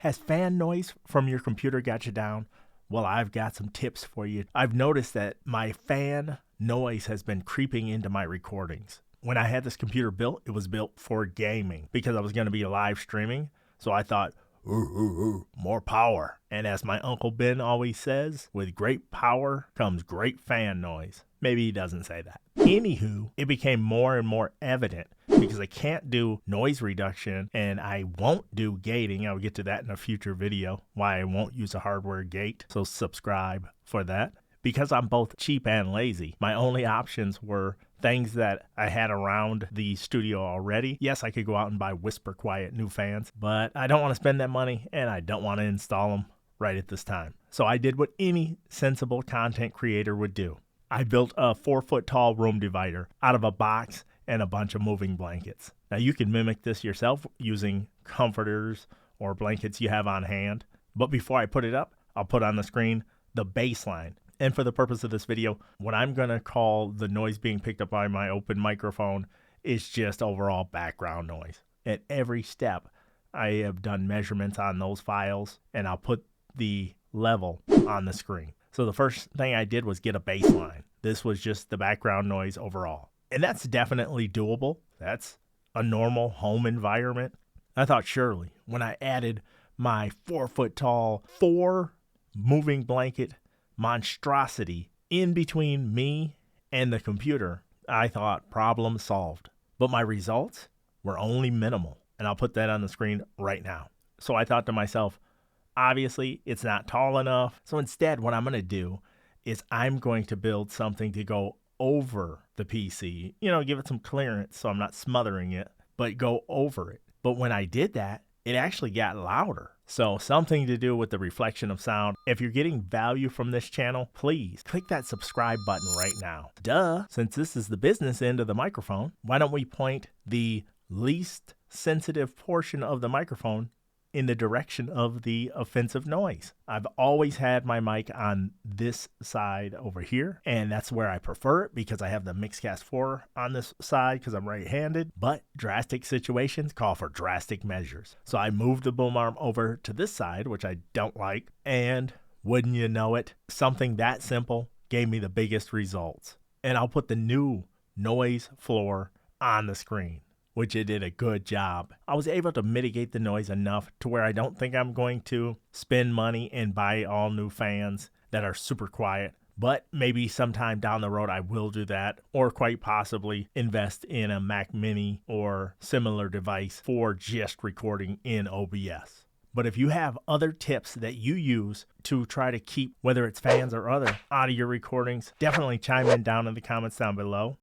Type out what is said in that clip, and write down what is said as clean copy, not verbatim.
Has fan noise from your computer got you down? Well, I've got some tips for you. I've noticed that my fan noise has been creeping into my recordings. When I had this computer built, it was built for gaming because I was going to be live streaming. So I thought, ooh, more power. And as my Uncle Ben always says, with great power comes great fan noise. Maybe he doesn't say that. Anywho, it became more and more evident because I can't do noise reduction and I won't do gating. I'll get to that in a future video, why I won't use a hardware gate. So subscribe for that. Because I'm both cheap and lazy, my only options were things that I had around the studio already. Yes, I could go out and buy Whisper Quiet new fans, but I don't want to spend that money and I don't want to install them right at this time. So I did what any sensible content creator would do. I built a 4-foot tall room divider out of a box and a bunch of moving blankets. Now you can mimic this yourself using comforters or blankets you have on hand. But before I put it up, I'll put on the screen the baseline. And for the purpose of this video, what I'm going to call the noise being picked up by my open microphone is just overall background noise. At every step, I have done measurements on those files, and I'll put the level on the screen. So the first thing I did was get a baseline. This was just the background noise overall. And that's definitely doable. That's a normal home environment. I thought surely when I added my 4-foot tall, 4 moving blanket monstrosity in between me and the computer, I thought problem solved. But my results were only minimal. And I'll put that on the screen right now. So I thought to myself, obviously, it's not tall enough. So instead, what I'm going to do is I'm going to build something to go over the PC. You know, give it some clearance so I'm not smothering it, but go over it. But when I did that, it actually got louder. So something to do with the reflection of sound. If you're getting value from this channel, please click that subscribe button right now. Duh, since this is the business end of the microphone, why don't we point the least sensitive portion of the microphone in the direction of the offensive noise. I've always had my mic on this side over here, and that's where I prefer it because I have the Mixcast 4 on this side because I'm right-handed, but drastic situations call for drastic measures. So I moved the boom arm over to this side, which I don't like, and wouldn't you know it, something that simple gave me the biggest results. And I'll put the new noise floor on the screen, which it did a good job. I was able to mitigate the noise enough to where I don't think I'm going to spend money and buy all new fans that are super quiet, but maybe sometime down the road I will do that, or quite possibly invest in a Mac Mini or similar device for just recording in OBS. But if you have other tips that you use to try to keep, whether it's fans or other, out of your recordings, definitely chime in down in the comments down below.